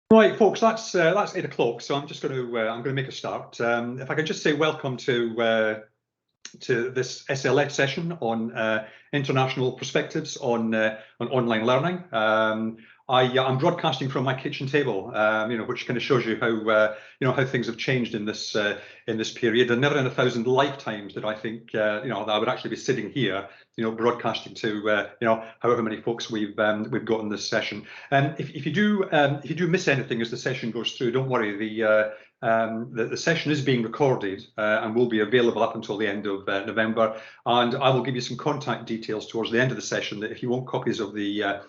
Right, folks, that's 8 o'clock, so I'm just going to make a start. If I can just say welcome to this SLF session on international perspectives on online learning. I'm broadcasting from my kitchen table, which kind of shows you how things have changed in this period. And never in a thousand lifetimes did I think that I would actually be sitting here, broadcasting to however many folks we've got in this session. If you do miss anything as the session goes through, don't worry. The session is being recorded and will be available up until the end of November. And I will give you some contact details towards the end of the session that if you want copies of the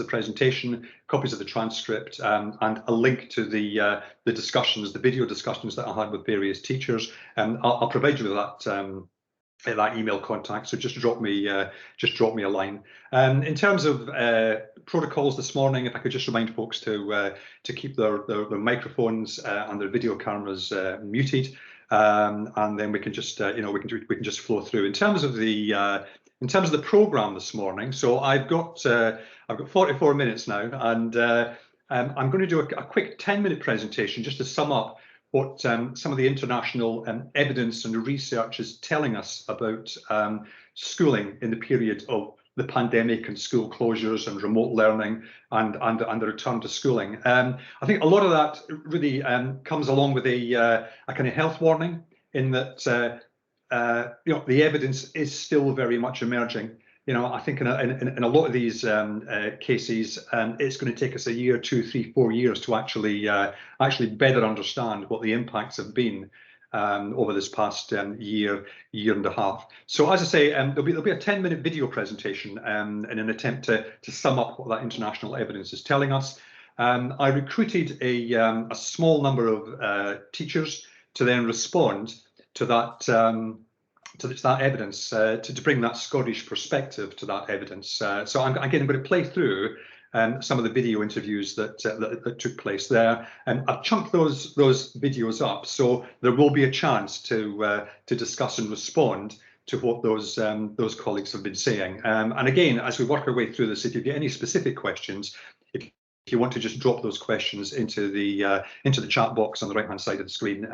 presentation, copies of the transcript, and a link to the discussions, the video discussions that I had with various teachers, I'll provide you with that email contact. So just drop me a line. In terms of protocols this morning, if I could just remind folks to keep their microphones and their video cameras muted, and then we can just we can just flow through. In terms of the program this morning, so I've got 44 minutes now, and I'm going to do a quick 10-minute presentation just to sum up what some of the international evidence and research is telling us about schooling in the period of the pandemic and school closures and remote learning and the return to schooling. I think a lot of that really comes along with a kind of health warning in that the evidence is still very much emerging. I think in a lot of these cases, it's going to take us a year, 2, 3, 4 years to actually better understand what the impacts have been over this past year and a half. So as I say, there'll be a 10-minute video presentation in an attempt to sum up what that international evidence is telling us. I recruited a small number of teachers to then respond to that evidence, to bring that Scottish perspective to that evidence. So I'm going to play through some of the video interviews that took place there, and I've chunked those videos up, so there will be a chance to discuss and respond to what those colleagues have been saying. And again, as we work our way through this, if you get any specific questions, if you want to just drop those questions into the chat box on the right-hand side of the screen,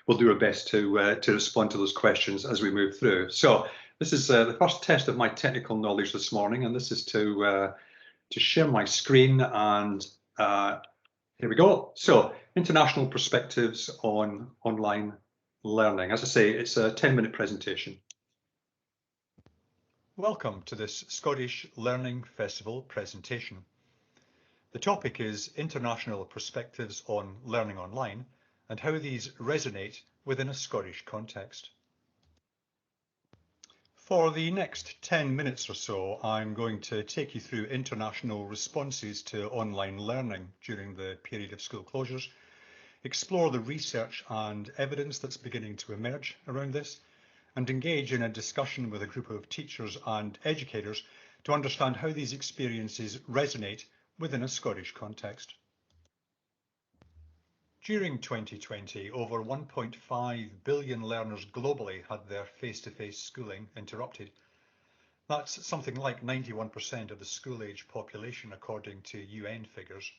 we'll do our best to respond to those questions as we move through. So this is the first test of my technical knowledge this morning, and this is to share my screen. And here we go. So international perspectives on online learning. As I say, it's a 10-minute presentation. Welcome to this Scottish Learning Festival presentation. The topic is International Perspectives on Learning Online and how these resonate within a Scottish context. For the next 10 minutes or so, I'm going to take you through international responses to online learning during the period of school closures, explore the research and evidence that's beginning to emerge around this, and engage in a discussion with a group of teachers and educators to understand how these experiences resonate within a Scottish context. During 2020, over 1.5 billion learners globally had their face-to-face schooling interrupted. That's something like 91% of the school-age population, according to UN figures.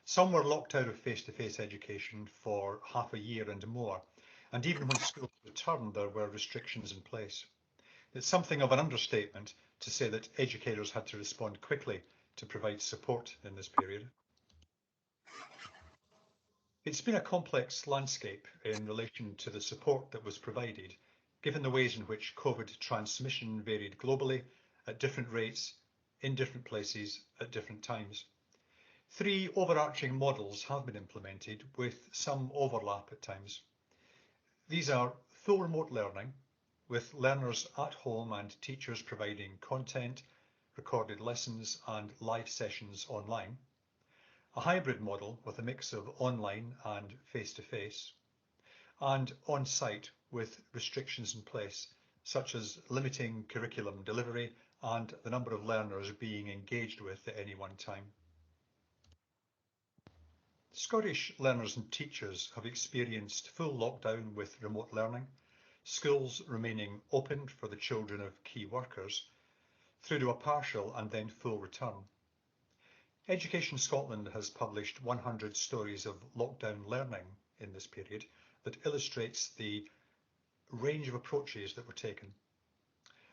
Some were locked out of face-to-face education for half a year and more, and even when schools returned, there were restrictions in place. It's something of an understatement to say that educators had to respond quickly to provide support in this period. It's been a complex landscape in relation to the support that was provided, given the ways in which COVID transmission varied globally at different rates, in different places, at different times. 3 overarching models have been implemented with some overlap at times. These are full remote learning, with learners at home and teachers providing content, recorded lessons and live sessions online. A hybrid model with a mix of online and face-to-face, and on-site with restrictions in place, such as limiting curriculum delivery and the number of learners being engaged with at any one time. Scottish learners and teachers have experienced full lockdown with remote learning, schools remaining open for the children of key workers, through to a partial and then full return. Education Scotland has published 100 stories of lockdown learning in this period that illustrates the range of approaches that were taken.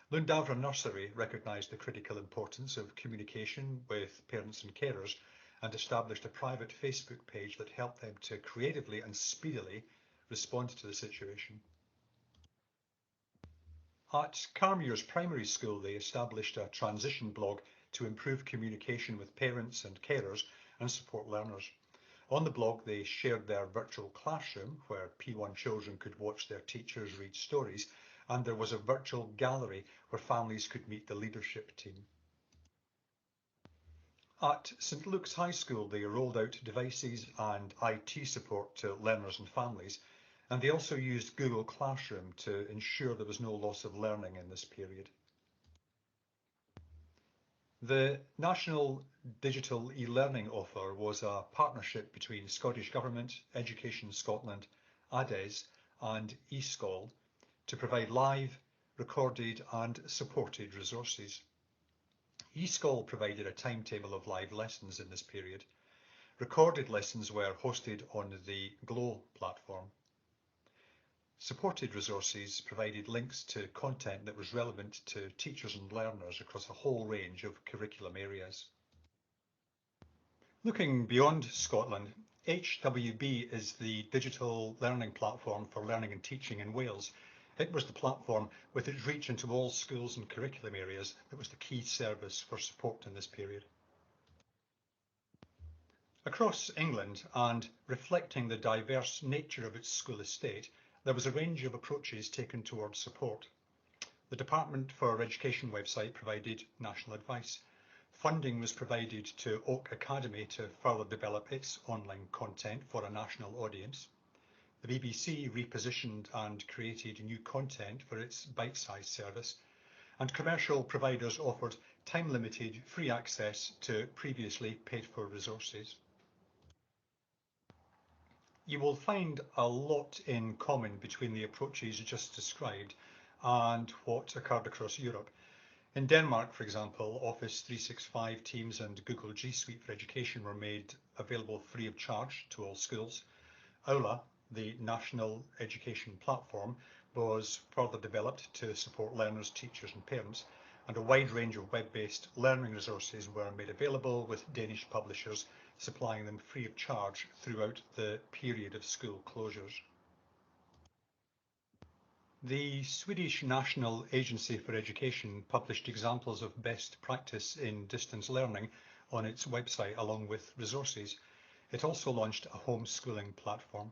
Lundavra Nursery recognised the critical importance of communication with parents and carers and established a private Facebook page that helped them to creatively and speedily respond to the situation. At Carmuir's Primary School, they established a transition blog to improve communication with parents and carers and support learners. On the blog, they shared their virtual classroom where P1 children could watch their teachers read stories, and there was a virtual gallery where families could meet the leadership team. At St Luke's High School, they rolled out devices and IT support to learners and families, and they also used Google Classroom to ensure there was no loss of learning in this period. The National Digital e-learning offer was a partnership between Scottish Government, Education Scotland, ADES and eSchool to provide live, recorded and supported resources. eSchool provided a timetable of live lessons in this period. Recorded lessons were hosted on the Glow platform. Supported resources provided links to content that was relevant to teachers and learners across a whole range of curriculum areas. Looking beyond Scotland, HWB is the digital learning platform for learning and teaching in Wales. It was the platform, with its reach into all schools and curriculum areas, that was the key service for support in this period. Across England, and reflecting the diverse nature of its school estate, there was a range of approaches taken towards support. The Department for Education website provided national advice. Funding was provided to Oak Academy to further develop its online content for a national audience. The BBC repositioned and created new content for its bite-sized service, and commercial providers offered time-limited free access to previously paid-for resources. You will find a lot in common between the approaches just described and what occurred across Europe. In Denmark, for example, Office 365, Teams and Google G Suite for Education were made available free of charge to all schools. Aula, the national education platform, was further developed to support learners, teachers and parents, and a wide range of web-based learning resources were made available, with Danish publishers supplying them free of charge throughout the period of school closures. The Swedish National Agency for Education published examples of best practice in distance learning on its website along with resources. It also launched a homeschooling platform.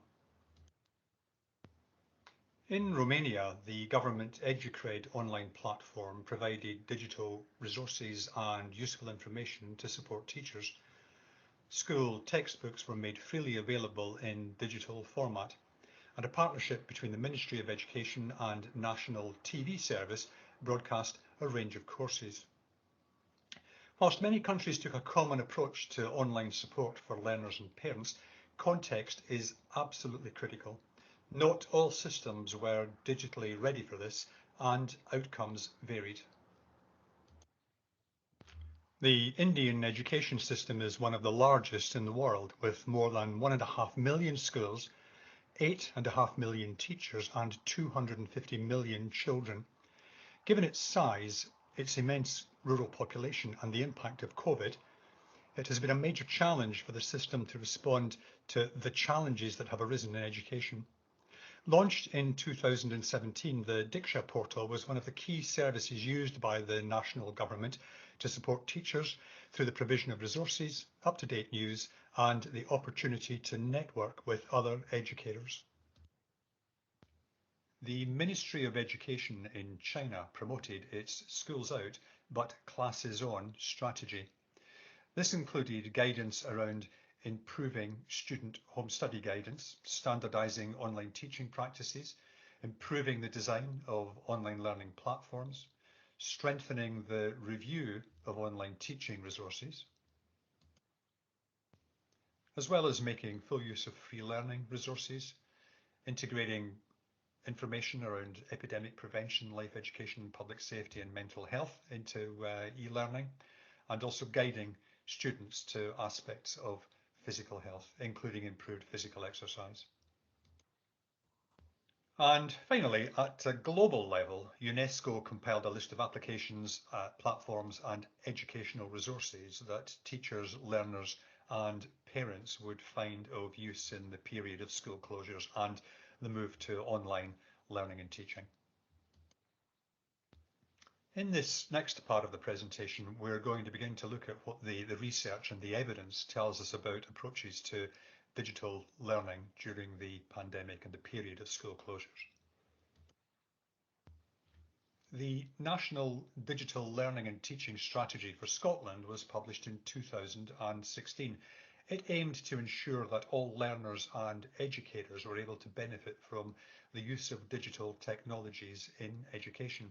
In Romania, the government EduCred online platform provided digital resources and useful information to support teachers. School textbooks were made freely available in digital format, and a partnership between the Ministry of Education and National TV Service broadcast a range of courses. Whilst many countries took a common approach to online support for learners and parents, context is absolutely critical. Not all systems were digitally ready for this, and outcomes varied. The Indian education system is one of the largest in the world, with more than 1.5 million schools, 8.5 million teachers and 250 million children. Given its size, its immense rural population and the impact of COVID, it has been a major challenge for the system to respond to the challenges that have arisen in education. Launched in 2017, the Diksha portal was one of the key services used by the national government to support teachers through the provision of resources, up-to-date news, and the opportunity to network with other educators. The Ministry of Education in China promoted its schools out but classes on strategy. This included guidance around improving student home study guidance, standardizing online teaching practices, improving the design of online learning platforms, strengthening the review of online teaching resources, as well as making full use of free learning resources, integrating information around epidemic prevention, life education, public safety and mental health into e-learning, and also guiding students to aspects of physical health, including improved physical exercise. And finally, at a global level, UNESCO compiled a list of applications, platforms and educational resources that teachers, learners and parents would find of use in the period of school closures and the move to online learning and teaching. In this next part of the presentation, we're going to begin to look at what the research and the evidence tells us about approaches to digital learning during the pandemic and the period of school closures. The National Digital Learning and Teaching Strategy for Scotland was published in 2016. It aimed to ensure that all learners and educators were able to benefit from the use of digital technologies in education.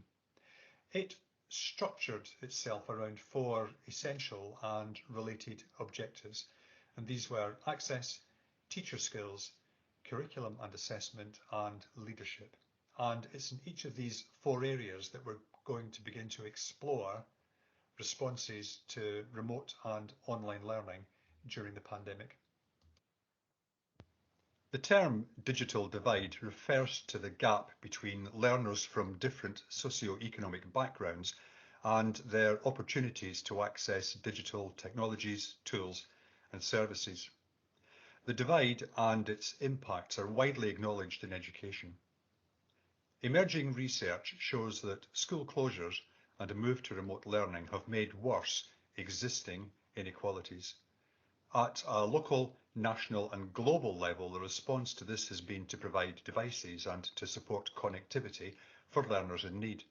It structured itself around 4 essential and related objectives, and these were access, teacher skills, curriculum and assessment, and leadership. And it's in each of these 4 areas that we're going to begin to explore responses to remote and online learning during the pandemic. The term digital divide refers to the gap between learners from different socio-economic backgrounds and their opportunities to access digital technologies, tools and services. The divide and its impacts are widely acknowledged in education. Emerging research shows that school closures and a move to remote learning have made worse existing inequalities. At a local, national and global level, the response to this has been to provide devices and to support connectivity for learners in need.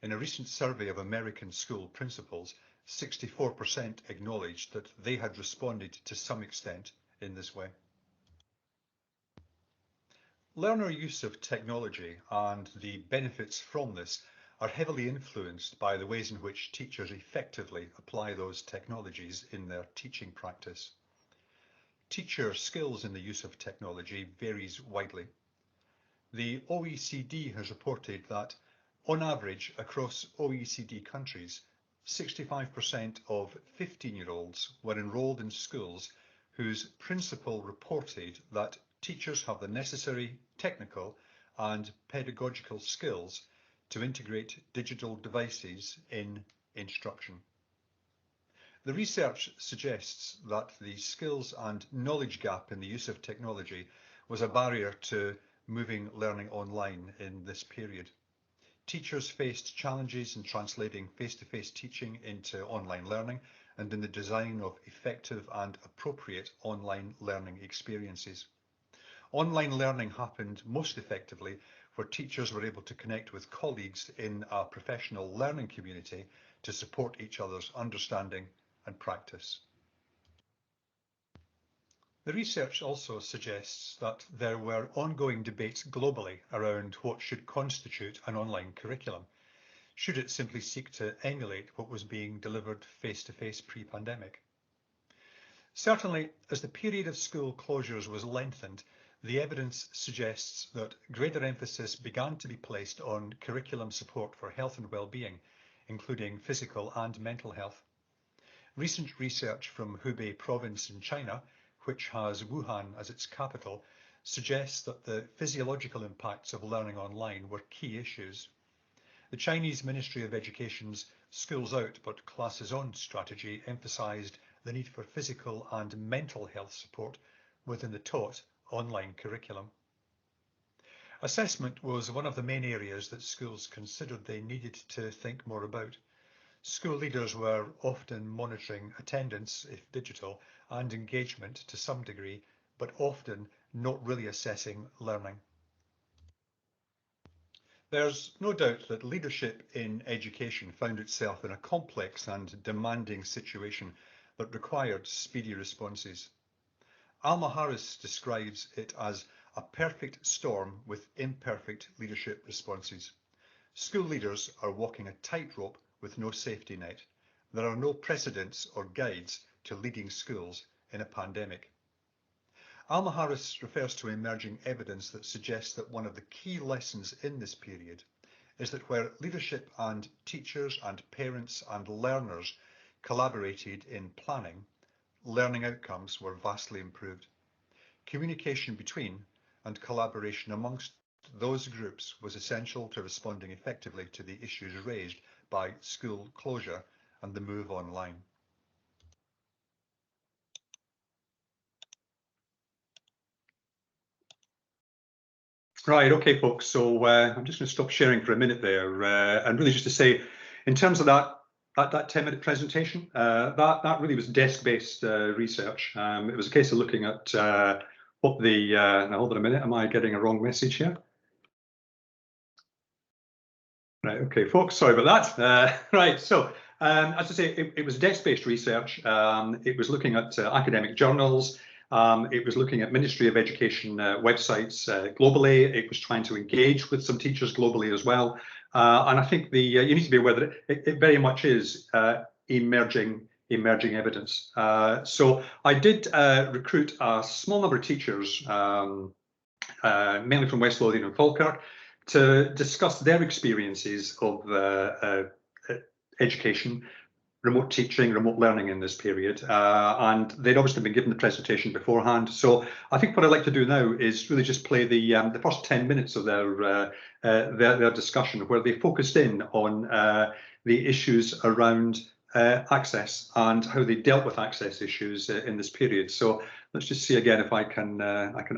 In a recent survey of American school principals, 64% acknowledged that they had responded to some extent in this way. Learner use of technology and the benefits from this are heavily influenced by the ways in which teachers effectively apply those technologies in their teaching practice. Teacher skills in the use of technology varies widely. The OECD has reported that, on average, across OECD countries, 65% of 15-year-olds were enrolled in schools whose principal reported that teachers have the necessary technical and pedagogical skills to integrate digital devices in instruction. The research suggests that the skills and knowledge gap in the use of technology was a barrier to moving learning online in this period. Teachers faced challenges in translating face-to-face teaching into online learning and in the design of effective and appropriate online learning experiences. Online learning happened most effectively where teachers were able to connect with colleagues in a professional learning community to support each other's understanding and practice. The research also suggests that there were ongoing debates globally around what should constitute an online curriculum. Should it simply seek to emulate what was being delivered face-to-face pre-pandemic? Certainly, as the period of school closures was lengthened, the evidence suggests that greater emphasis began to be placed on curriculum support for health and well-being, including physical and mental health. Recent research from Hubei province in China, which has Wuhan as its capital, suggests that the physiological impacts of learning online were key issues. The Chinese Ministry of Education's Schools Out but Classes On strategy emphasised the need for physical and mental health support within the taught online curriculum. Assessment was one of the main areas that schools considered they needed to think more about. School leaders were often monitoring attendance, if digital, and engagement to some degree, but often not really assessing learning. There's no doubt that leadership in education found itself in a complex and demanding situation that required speedy responses. Alma Harris describes it as a perfect storm with imperfect leadership responses. School leaders are walking a tightrope with no safety net. There are no precedents or guides to leading schools in a pandemic. Alma Harris refers to emerging evidence that suggests that one of the key lessons in this period is that where leadership and teachers and parents and learners collaborated in planning, learning outcomes were vastly improved. Communication between and collaboration amongst those groups was essential to responding effectively to the issues raised by school closure and the move online. Right, okay, folks. So I'm just going to stop sharing for a minute there, and really just to say, in terms of that 10-minute presentation, that really was desk-based research. It was a case of looking at what the now hold on a minute, am I getting a wrong message here? Right, okay, folks, sorry about that. Right, so as I say, it was desk-based research. It was looking at academic journals. It was looking at Ministry of Education websites globally. It was trying to engage with some teachers globally as well. And I think you need to be aware that it very much is emerging evidence. So I did recruit a small number of teachers, mainly from West Lothian and Falkirk, to discuss their experiences of education, remote teaching, remote learning in this period. And they'd obviously been given the presentation beforehand. So I think what I'd like to do now is really just play the first 10 minutes of their discussion, where they focused in on the issues around access and how they dealt with access issues in this period. So let's just see again if I can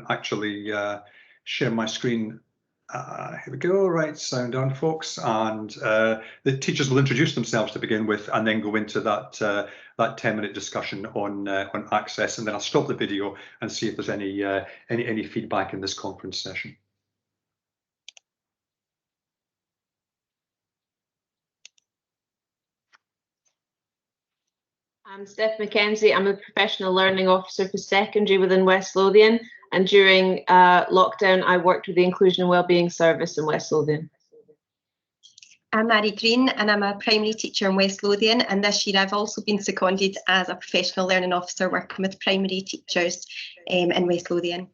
actually share my screen. Here we go, right, sound on, folks, and the teachers will introduce themselves to begin with and then go into that 10-minute discussion on access, and then I'll stop the video and see if there's any feedback in this conference session. I'm Steph Mckenzie. I'm a professional learning officer for secondary within West Lothian, and during lockdown I worked with the Inclusion and Wellbeing Service in West Lothian. I'm Mary Green and I'm a primary teacher in West Lothian, and this year I've also been seconded as a professional learning officer working with primary teachers in West Lothian.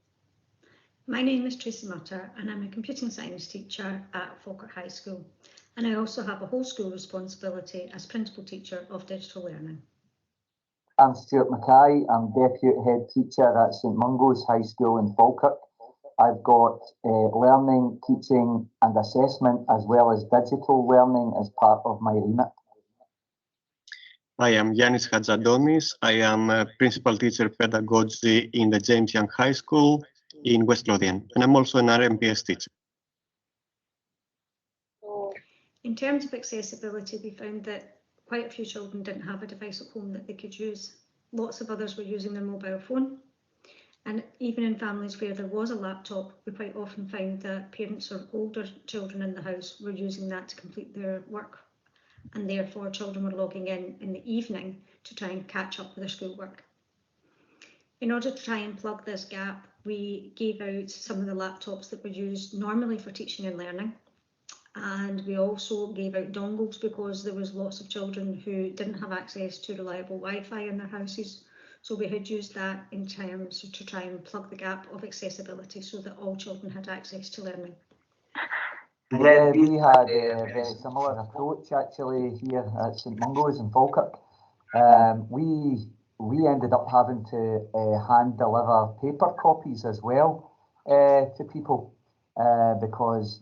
My name is Tracy Mutter and I'm a computing science teacher at Falkirk High School, and I also have a whole school responsibility as principal teacher of digital learning. I'm Stuart Mackay. I'm Deputy Head Teacher at St Mungo's High School in Falkirk. I've got learning, teaching and assessment as well as digital learning as part of my remit. I am Yanis Hadzadonis. I am a Principal Teacher Pedagogy in the James Young High School in West Lothian, and I'm also an RMPS teacher. In terms of accessibility, we found that quite a few children didn't have a device at home that they could use. Lots of others were using their mobile phone. And even in families where there was a laptop, we quite often found that parents or older children in the house were using that to complete their work. And therefore children were logging in the evening to try and catch up with their schoolwork. In order to try and plug this gap, we gave out some of the laptops that were used normally for teaching and learning. And we also gave out dongles because there was lots of children who didn't have access to reliable Wi-Fi in their houses. So we had used that in terms to try and plug the gap of accessibility so that all children had access to learning. Yeah, we had a very similar approach actually here at St Mungo's in Falkirk. We ended up having to hand deliver paper copies as well to people because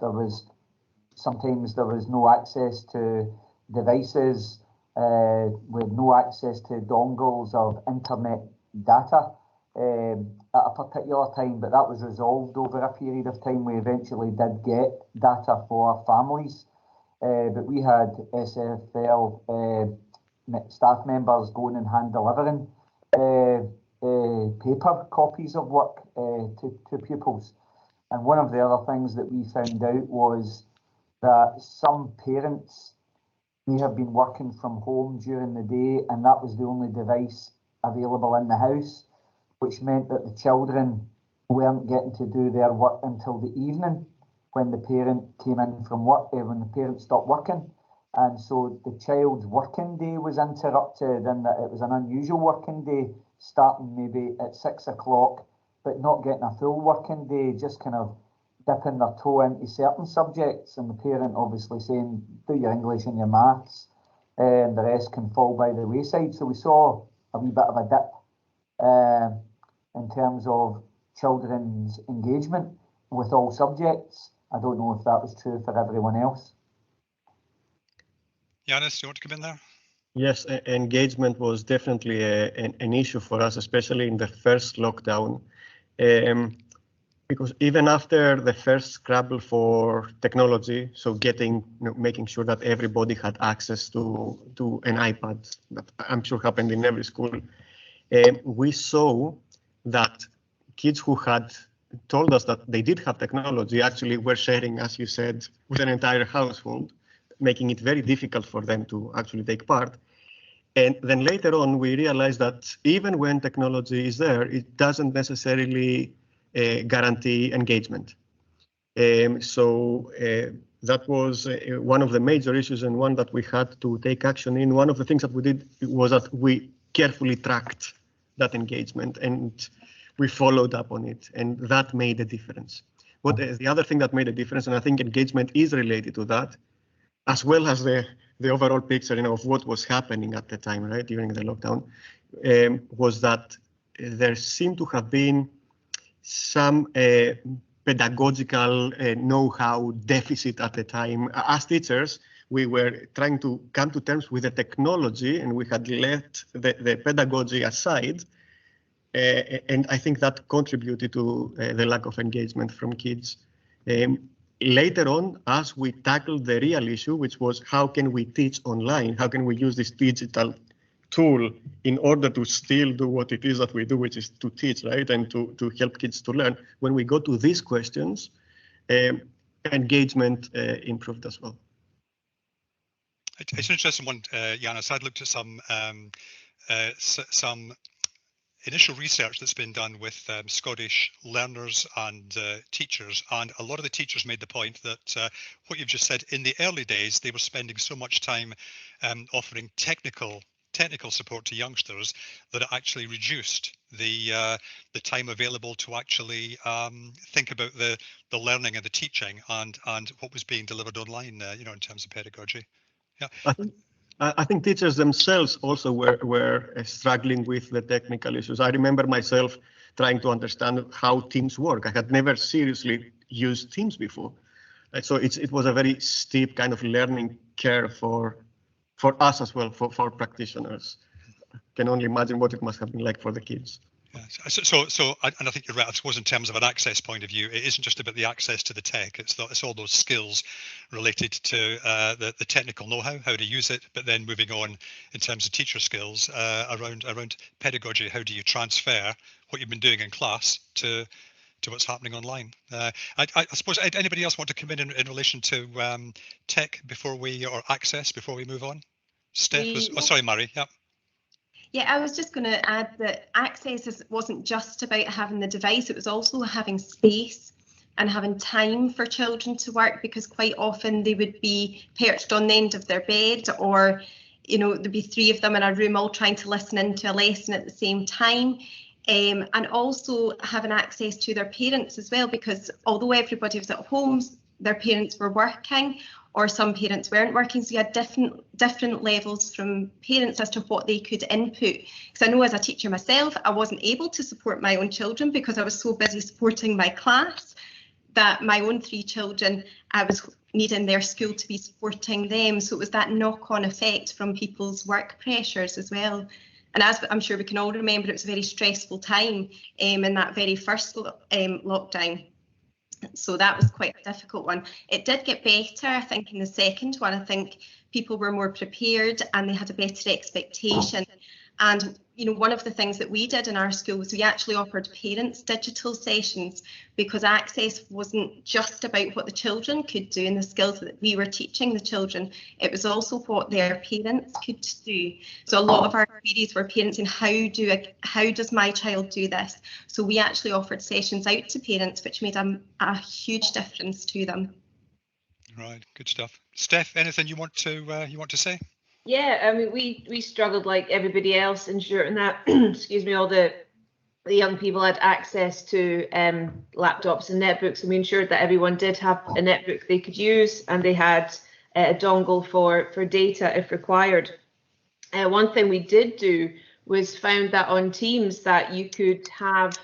sometimes there was no access to devices with no access to dongles of internet data at a particular time, but that was resolved over a period of time. We eventually did get data for families, but we had SFL staff members going and hand delivering paper copies of work to pupils. And one of the other things that we found out was that some parents may have been working from home during the day and that was the only device available in the house, which meant that the children weren't getting to do their work until the evening when the parent came in from work, when the parent stopped working. And so the child's working day was interrupted, and that it was an unusual working day, starting maybe at 6 o'clock, but not getting a full working day, just kind of dipping their toe into certain subjects, and the parent obviously saying, do your English and your maths, and the rest can fall by the wayside. So we saw a wee bit of a dip in terms of children's engagement with all subjects. I don't know if that was true for everyone else. Yanis, do you want to come in there? Yes, engagement was definitely an issue for us, especially in the first lockdown, because even after the first scramble for technology, so making sure that everybody had access to an iPad, that I'm sure happened in every school, we saw that kids who had told us that they did have technology actually were sharing, as you said, with an entire household, making it very difficult for them to actually take part. And then later on, we realized that even when technology is there, it doesn't necessarily guarantee engagement. So that was one of the major issues and one that we had to take action in. One of the things that we did was that we carefully tracked that engagement and we followed up on it, and that made a difference. What the other thing that made a difference, and I think engagement is related to that, as well as the overall picture, of what was happening at the time, right, during the lockdown, was that there seemed to have been some pedagogical know-how deficit at the time. As teachers, we were trying to come to terms with the technology, and we had left the pedagogy aside. And I think that contributed to the lack of engagement from kids. Later on, as we tackled the real issue, which was how can we teach online? How can we use this digital tool in order to still do what it is that we do, which is to teach, right? And to help kids to learn. When we go to these questions, engagement improved as well. It's an interesting one, Yanis. I'd looked at some initial research that's been done with Scottish learners and teachers, and a lot of the teachers made the point that what you've just said, in the early days, they were spending so much time offering technical support to youngsters that it actually reduced the time available to actually think about the learning and the teaching and what was being delivered online, in terms of pedagogy. Yeah. I think teachers themselves also were struggling with the technical issues. I remember myself trying to understand how Teams work. I had never seriously used Teams before. So it was a very steep kind of learning curve for us as well, for practitioners. Can only imagine what it must have been like for the kids. Yeah. So, and I think you're right. I suppose in terms of an access point of view, it isn't just about the access to the tech. It's all those skills related to the technical know-how, how to use it. But then moving on in terms of teacher skills around pedagogy, how do you transfer what you've been doing in class to what's happening online? I suppose anybody else want to come in relation to tech or access before we move on? Steph sorry, Mary. Yeah. Yeah, I was just going to add that access wasn't just about having the device, it was also having space and having time for children to work, because quite often they would be perched on the end of their bed, or there'd be 3 of them in a room all trying to listen into a lesson at the same time. And also having access to their parents as well, because although everybody was at home, their parents were working, or some parents weren't working, so you had different levels from parents as to what they could input. Because I know as a teacher myself, I wasn't able to support my own children because I was so busy supporting my class that my own 3 children, I was needing their school to be supporting them. So it was that knock-on effect from people's work pressures as well. And as I'm sure we can all remember, it was a very stressful time in that very first lockdown. So that was quite a difficult one. It did get better, I think, in the second one. I think people were more prepared and they had a better expectation. And, one of the things that we did in our school was we actually offered parents digital sessions, because access wasn't just about what the children could do and the skills that we were teaching the children. It was also what their parents could do. So a lot of our queries were parents saying, how does my child do this? So we actually offered sessions out to parents, which made a huge difference to them. Right, good stuff. Steph, anything you want to say? Yeah, I mean, we struggled like everybody else, ensuring that, excuse me, all the young people had access to laptops and netbooks, and we ensured that everyone did have a netbook they could use, and they had a dongle for data if required. One thing we did do was found that on Teams that you could have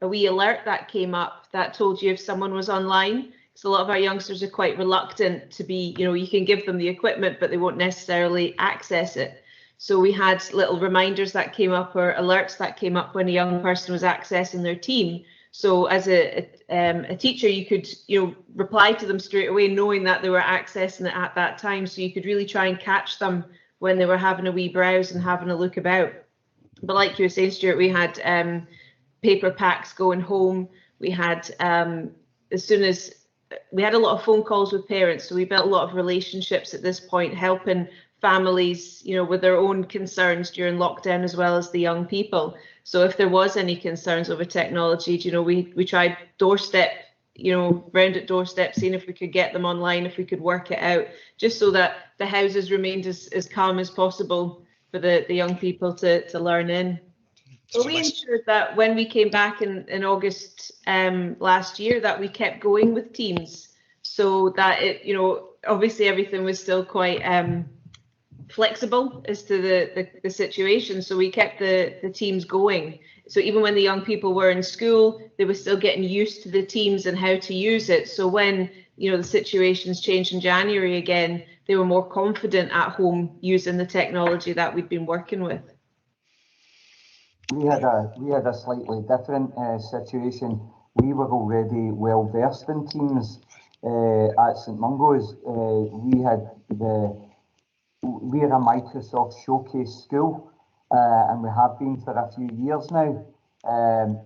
a wee alert that came up that told you if someone was online. So a lot of our youngsters are quite reluctant to be, you can give them the equipment, but they won't necessarily access it. So we had little reminders that came up or alerts that came up when a young person was accessing their team. So as a teacher, you could, reply to them straight away, knowing that they were accessing it at that time. So you could really try and catch them when they were having a wee browse and having a look about. But like you were saying, Stuart, we had paper packs going home. We had, as soon as we had a lot of phone calls with parents, so we built a lot of relationships at this point, helping families, with their own concerns during lockdown, as well as the young people. So if there was any concerns over technology, we tried doorstep, round at doorstep, seeing if we could get them online, if we could work it out, just so that the houses remained as calm as possible for the young people to learn in. So we ensured that when we came back in August last year, that we kept going with Teams, so that it, obviously everything was still quite flexible as to the situation. So we kept the Teams going. So even when the young people were in school, they were still getting used to the Teams and how to use it. So when the situations changed in January again, they were more confident at home using the technology that we'd been working with. We had a slightly different situation. We were already well versed in Teams at St Mungo's. We're a Microsoft Showcase school, and we have been for a few years now.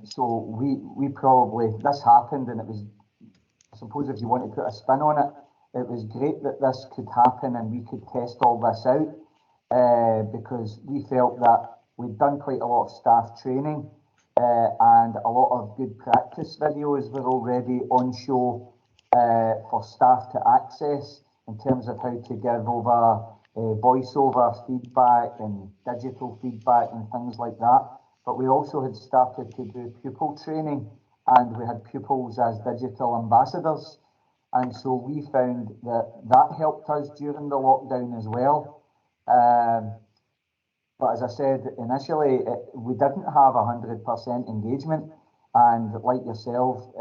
So we probably, this happened, and it was, I suppose if you want to put a spin on it, it was great that this could happen and we could test all this out, because we felt that we'd done quite a lot of staff training, and a lot of good practice videos were already on show for staff to access in terms of how to give over voiceover feedback and digital feedback and things like that. But we also had started to do pupil training, and we had pupils as digital ambassadors. And so we found that helped us during the lockdown as well. But as I said initially, we didn't have 100% engagement, and like yourself,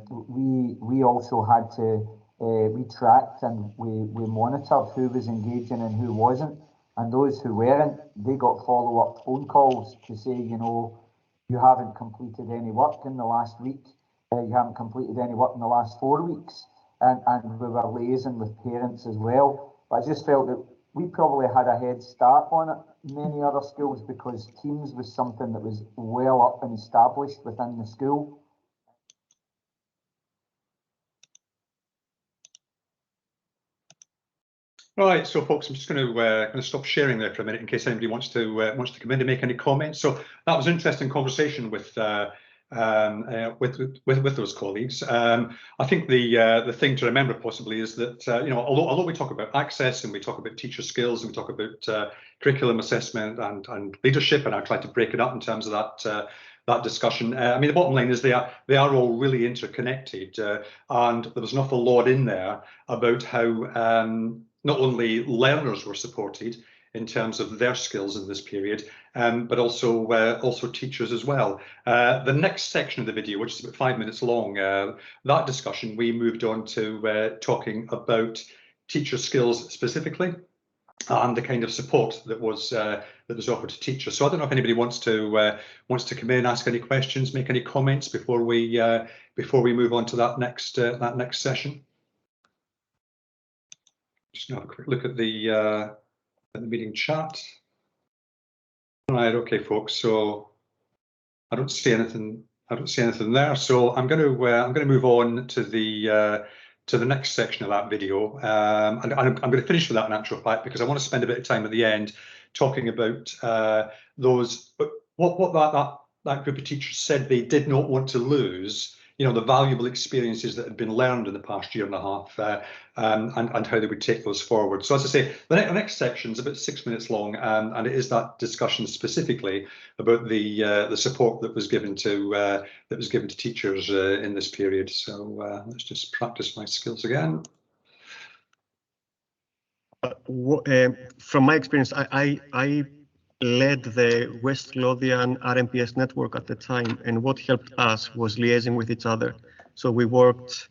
we also had to, we tracked and we monitored who was engaging and who wasn't, and those who weren't, they got follow-up phone calls to say, you haven't completed any work in the last week, you haven't completed any work in the last 4 weeks, and we were liaising with parents as well. But I just felt that we probably had a head start on it, many other schools, because Teams was something that was well up and established within the school. Right, so folks, I'm just going to stop sharing there for a minute in case anybody wants to come in to make any comments. So that was an interesting conversation with those colleagues. I think the thing to remember possibly is that although we talk about access and we talk about teacher skills and we talk about curriculum assessment and leadership, and I tried to break it up in terms of that discussion. I mean, the bottom line is they are all really interconnected, and there was an awful lot in there about how not only learners were supported in terms of their skills in this period, but also teachers as well. The next section of the video, which is about 5 minutes long, that discussion, we moved on to talking about teacher skills specifically, and the kind of support that was offered to teachers. So I don't know if anybody wants to come in, ask any questions, make any comments before we move on to that next session. Just gonna have a quick look at the meeting chat. All right, okay, folks. So I don't see anything. There. So I'm going to move on to the next section of that video, and I'm going to finish with that in actual fact, because I want to spend a bit of time at the end talking about what that group of teachers said they did not want to lose. The valuable experiences that had been learned in the past year and a half, and how they would take those forward. So as I say, the next section is about 6 minutes long, and it is that discussion specifically about the support that was given to teachers in this period. So let's just practice my skills again. From my experience, I led the West Lothian RMPS network at the time, and what helped us was liaising with each other. So we worked,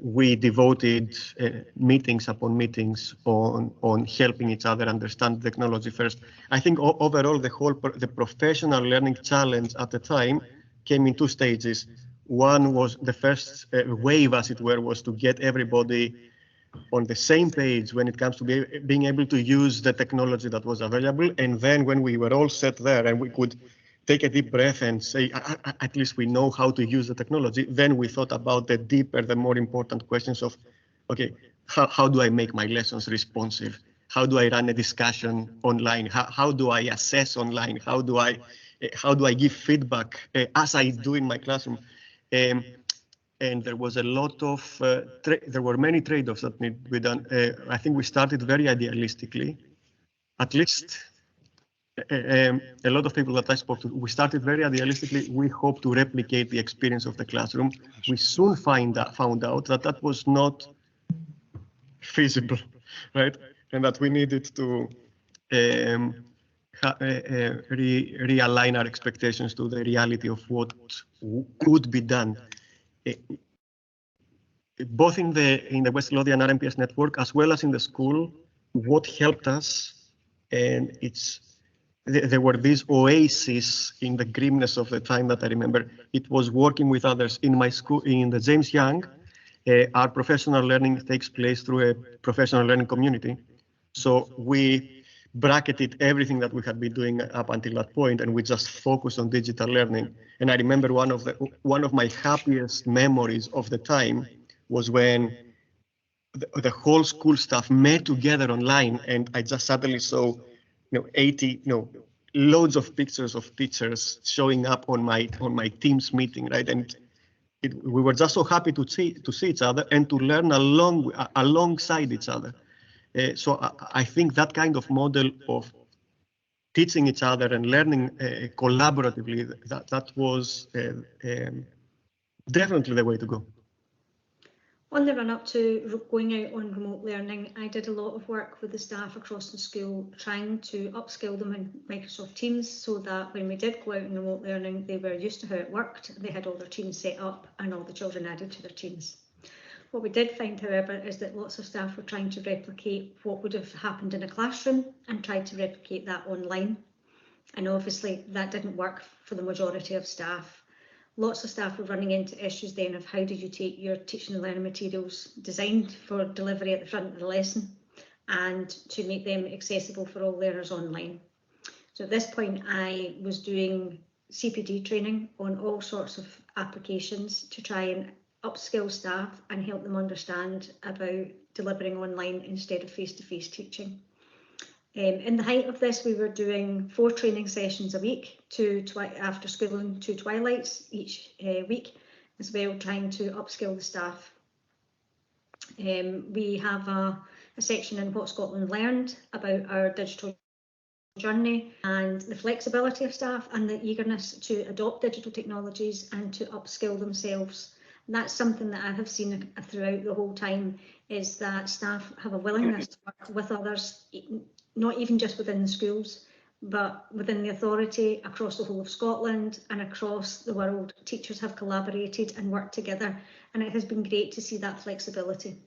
we devoted meetings upon meetings on helping each other understand technology first. I think overall the professional learning challenge at the time came in two stages. One was the first wave, as it were, was to get everybody on the same page when it comes to being able to use the technology that was available. And then when we were all set there and we could take a deep breath and say, at least we know how to use the technology, then we thought about the deeper, the more important questions of, okay, how do I make my lessons responsive? How do I run a discussion online? How do I assess online? How do I give feedback as I do in my classroom? And there was a lot of, there were many trade-offs that need to be done. I think we started very idealistically, at least a lot of people that I spoke to, we started very idealistically. We hope to replicate the experience of the classroom. We soon found out that that was not feasible, right? And that we needed to realign our expectations to the reality of what could be done. Both in the West Lothian RMPS network as well as in the school, what helped us, and there were these oases in the grimness of the time that I remember. It was working with others in my school, in the James Young. Our professional learning takes place through a professional learning community. So we bracketed everything that we had been doing up until that point, and we just focused on digital learning. And I remember one of my happiest memories of the time was when the whole school staff met together online, and I just suddenly saw, 80, loads of pictures of teachers showing up on my Teams meeting, right? And we were just so happy to see each other and to learn alongside each other. So I think that kind of model of teaching each other and learning collaboratively, that was definitely the way to go. On the run up to going out on remote learning, I did a lot of work with the staff across the school, trying to upskill them in Microsoft Teams so that when we did go out in remote learning, they were used to how it worked. They had all their teams set up and all the children added to their teams. What we did find, however, is that lots of staff were trying to replicate what would have happened in a classroom and tried to replicate that online. And obviously that didn't work for the majority of staff. Lots of staff were running into issues then of how do you take your teaching and learning materials designed for delivery at the front of the lesson and to make them accessible for all learners online. So at this point, I was doing CPD training on all sorts of applications to try and upskill staff and help them understand about delivering online instead of face-to-face teaching. In the height of this, we were doing 4 training sessions a week, after school and 2 twilights each week, as well, trying to upskill the staff. We have a section in What Scotland Learned about our digital journey and the flexibility of staff and the eagerness to adopt digital technologies and to upskill themselves. And that's something that I have seen throughout the whole time, is that staff have a willingness to work with others, not even just within the schools, but within the authority across the whole of Scotland and across the world. Teachers have collaborated and worked together, and it has been great to see that flexibility.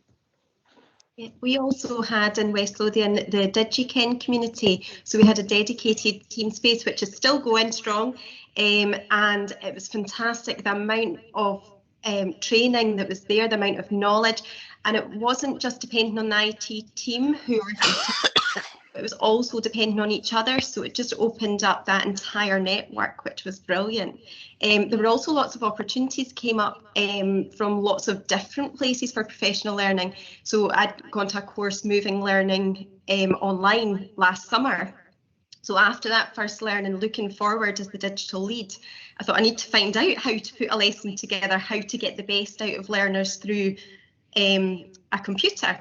We also had in West Lothian the DigiKen community, so we had a dedicated team space which is still going strong, and it was fantastic, the amount of training that was there, the amount of knowledge, and it wasn't just depending on the IT team who were it was also depending on each other, so it just opened up that entire network, which was brilliant. There were also lots of opportunities came up from lots of different places for professional learning. So I'd gone to a course, Moving Learning, online last summer. So after that first learning, looking forward as the digital lead, I thought I need to find out how to put a lesson together, how to get the best out of learners through a computer.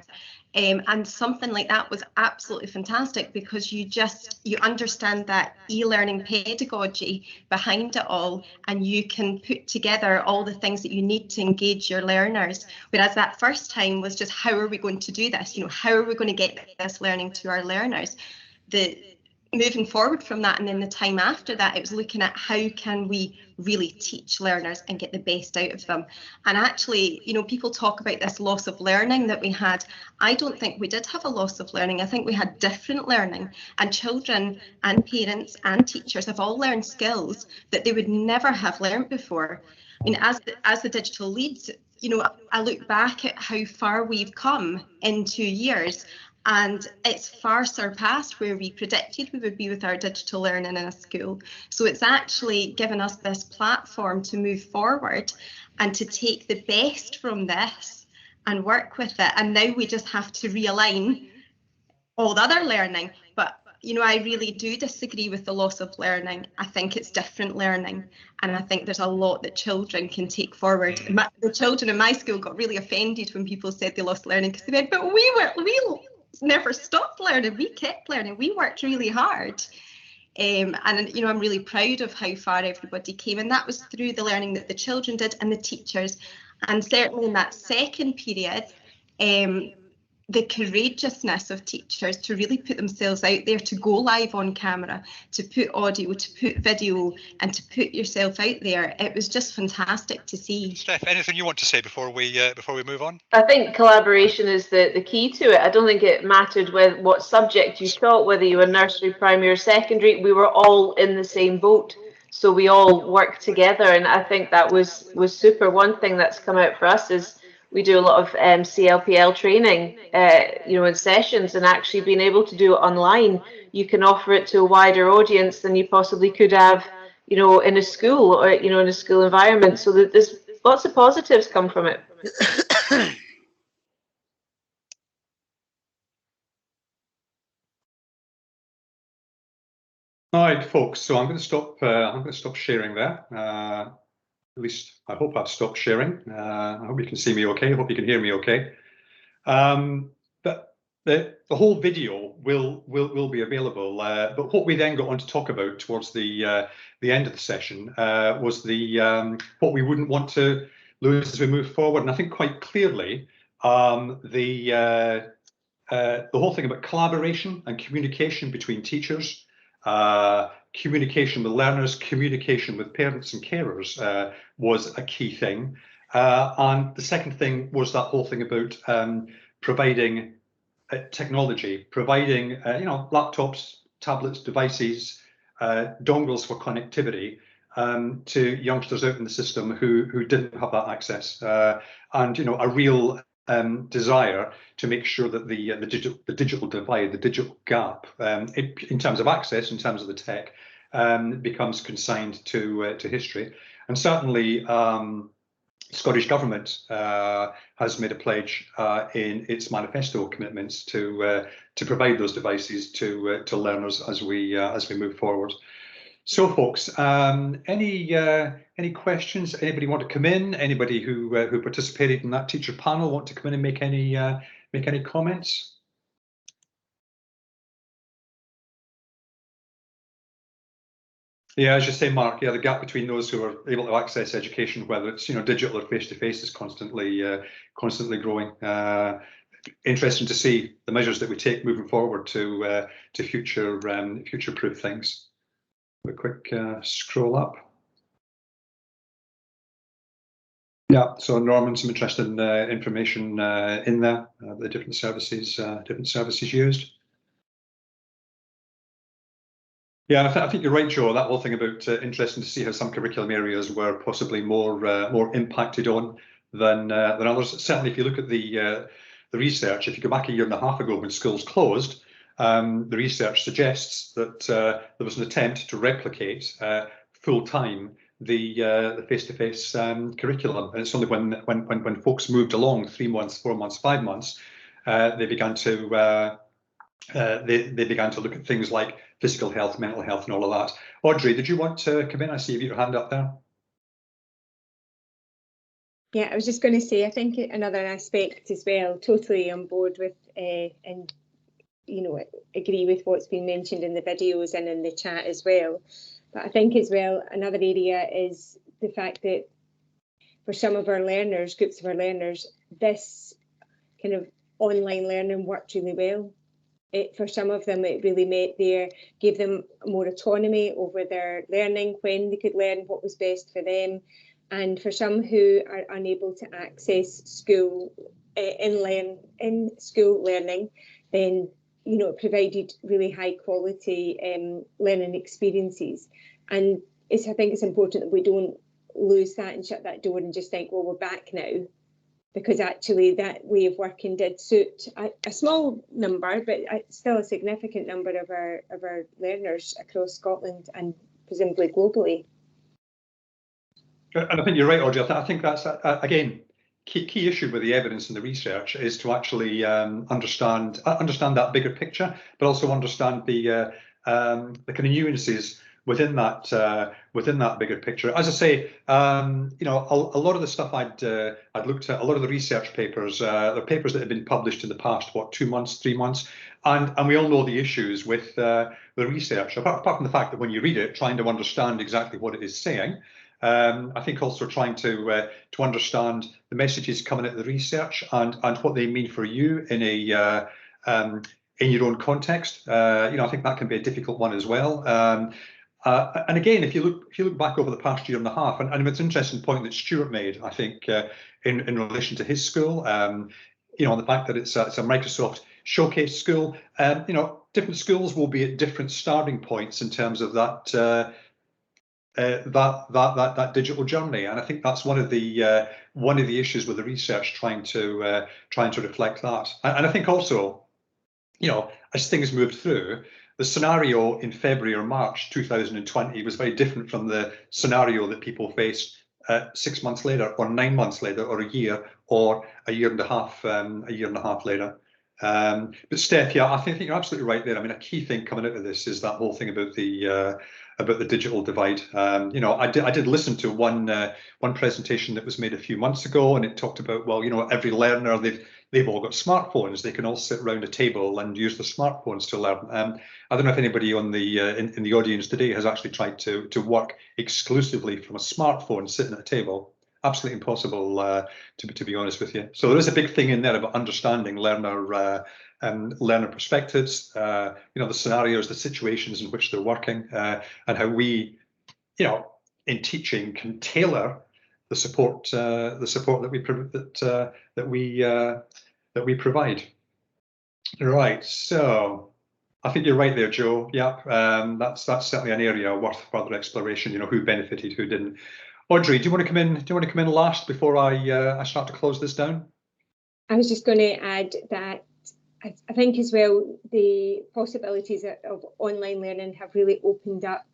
And something like that was absolutely fantastic, because you understand that e-learning pedagogy behind it all, and you can put together all the things that you need to engage your learners. Whereas that first time was just, how are we going to do this? How are we going to get this learning to our learners? Moving forward from that, and then the time after that, it was looking at how can we really teach learners and get the best out of them. And actually, people talk about this loss of learning that we had. I don't think we did have a loss of learning. I think we had different learning, and children and parents and teachers have all learned skills that they would never have learned before. I mean, as the digital leads, I look back at how far we've come in 2 years, and it's far surpassed where we predicted we would be with our digital learning in a school. So it's actually given us this platform to move forward and to take the best from this and work with it. And now we just have to realign all the other learning. But, I really do disagree with the loss of learning. I think it's different learning. And I think there's a lot that children can take forward. The children in my school got really offended when people said they lost learning, because they went, but we never stopped learning. We kept learning. We worked really hard. And I'm really proud of how far everybody came, and that was through the learning that the children did and the teachers. And certainly in that second period, the courageousness of teachers to really put themselves out there, to go live on camera, to put audio, to put video, and to put yourself out there. It was just fantastic to see. Steph, anything you want to say before we move on? I think collaboration is the key to it. I don't think it mattered what subject you taught, whether you were nursery, primary or secondary. We were all in the same boat. So we all worked together, and I think that was super. One thing that's come out for us is we do a lot of CLPL training, in sessions, and actually being able to do it online, you can offer it to a wider audience than you possibly could have, in a school or, in a school environment. So that there's lots of positives come from it. All right, folks. So I'm going to stop. I'm going to stop sharing there. At least I hope I've stopped sharing. I hope you can see me okay. I hope you can hear me okay. But the whole video will be available. But what we then got on to talk about towards the end of the session was what we wouldn't want to lose as we move forward. And I think quite clearly the whole thing about collaboration and communication between teachers, communication with learners, communication with parents and carers was a key thing. And the second thing was that whole thing about providing technology, providing laptops, tablets, devices, dongles for connectivity to youngsters out in the system who didn't have that access, and a real desire to make sure that the digital divide, the digital gap, in terms of access, in terms of the tech, becomes consigned to history. And certainly, Scottish Government has made a pledge in its manifesto commitments to provide those devices to learners as we move forward. So, folks, any questions? Anybody want to come in? Anybody who participated in that teacher panel want to come in and make any comments? Yeah, as you say, Mark. Yeah, the gap between those who are able to access education, whether it's digital or face-to-face, is constantly growing. Interesting to see the measures that we take moving forward to future-proof things. A quick scroll up. Yeah, so Norman, some interesting information in there, the different services used. Yeah, I think you're right, Joe. That whole thing about interesting to see how some curriculum areas were possibly more impacted on than others. Certainly, if you look at the research, if you go back a year and a half ago when schools closed, the research suggests that there was an attempt to replicate full-time the face-to-face curriculum. And it's only when folks moved along 3 months, 4 months, 5 months, they began to look at things like physical health, mental health, and all of that. Audrey, did you want to come in? I see your hand up there. Yeah, I was just going to say, I think another aspect as well, totally on board with and agree with what's been mentioned in the videos and in the chat as well. But I think as well, another area is the fact that for some of our learners, groups of our learners, this kind of online learning worked really well. For some of them, it really gave them more autonomy over their learning, when they could learn, what was best for them. And for some who are unable to access school in school learning, then it provided really high quality learning experiences. And I think it's important that we don't lose that and shut that door and just think, well, we're back now, because actually that way of working did suit a small number, but still a significant number of our learners across Scotland and presumably globally. And I think you're right, Audrey. I think that's, again, key issue with the evidence and the research is to actually understand that bigger picture, but also understand the kind of nuances within that bigger picture. As I say, a lot of the stuff I'd looked at, a lot of the research papers, the papers that have been published in the past, 2 months, 3 months, and we all know the issues with the research. Apart from the fact that when you read it, trying to understand exactly what it is saying. I think also trying to understand the messages coming out of the research and what they mean for you in a in your own context. I think that can be a difficult one as well. And again, if you look back over the past year and a half, and it's an interesting point that Stuart made, I think, in relation to his school, on the fact that it's a Microsoft showcase school. Different schools will be at different starting points in terms of that digital journey, and I think that's one of the issues with the research trying to reflect that. And I think also, as things moved through, the scenario in February or March 2020 was very different from the scenario that people faced 6 months later, or 9 months later, or a year, or a year and a half later. But Steph, yeah, I think you're absolutely right there. I mean, a key thing coming out of this is that whole thing about the digital divide. I did listen to one presentation that was made a few months ago, and it talked about, well, every learner, they've all got smartphones. They can all sit around a table and use the smartphones to learn. I don't know if anybody on the in the audience today has actually tried to work exclusively from a smartphone sitting at a table. Absolutely impossible, to be honest with you. So there is a big thing in there about understanding learner perspectives, the scenarios, the situations in which they're working, and how we, in teaching, can tailor the support that we provide. Right. So I think you're right there, Joe. Yeah, that's certainly an area worth further exploration. Who benefited, who didn't. Audrey, do you want to come in? Do you want to come in last before I start to close this down? I was just going to add that I think as well the possibilities of online learning have really opened up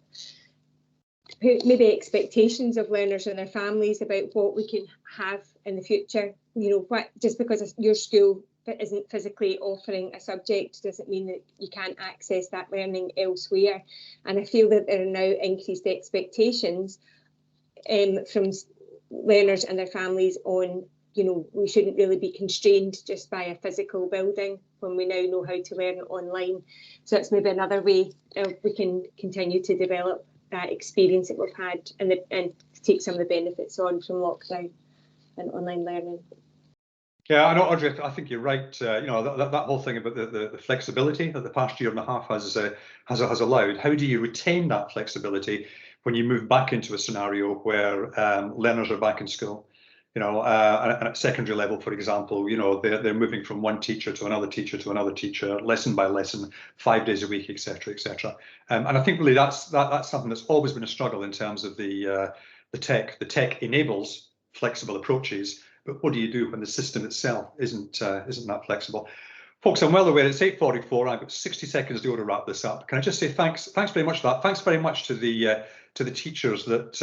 maybe expectations of learners and their families about what we can have in the future. Just because your school isn't physically offering a subject doesn't mean that you can't access that learning elsewhere. And I feel that there are now increased expectations from learners and their families on, we shouldn't really be constrained just by a physical building when we now know how to learn online. So it's maybe another way we can continue to develop that experience that we've had and take some of the benefits on from lockdown and online learning. Yeah, I know, Audrey, I think you're right. That whole thing about the flexibility that the past year and a half has allowed. How do you retain that flexibility when you move back into a scenario where learners are back in school? And at secondary level, for example, they're moving from one teacher to another teacher to another teacher, lesson by lesson, 5 days a week, etc., etc. And I think really that's something that's always been a struggle in terms of the tech. The tech enables flexible approaches, but what do you do when the system itself isn't that flexible? Folks, I'm well aware it's 8:44. I've got 60 seconds to wrap this up. Can I just say thanks very much for that. Thanks very much to the teachers that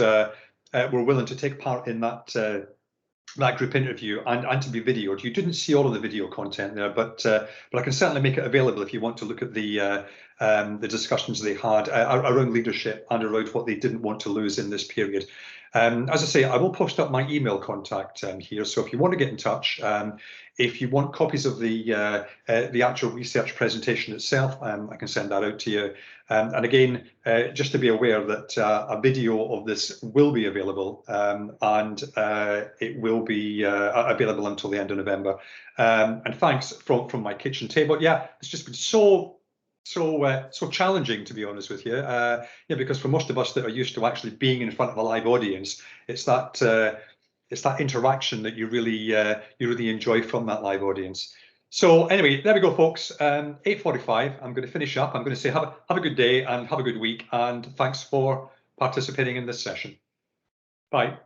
were willing to take part in that group interview and to be videoed. You didn't see all of the video content there, but I can certainly make it available if you want to look at the discussions they had around leadership and around what they didn't want to lose in this period. As I say, I will post up my email contact here, so if you want to get in touch, if you want copies of the actual research presentation itself, I can send that out to you. And again, just to be aware that a video of this will be available, and it will be available until the end of November. And thanks from my kitchen table. Yeah, it's just been so challenging, to be honest with you. Yeah, because for most of us that are used to actually being in front of a live audience, it's that interaction that you really enjoy from that live audience. So anyway, there we go, folks. 8:45. I'm going to finish up. I'm going to say have a good day and have a good week, and thanks for participating in this session. Bye.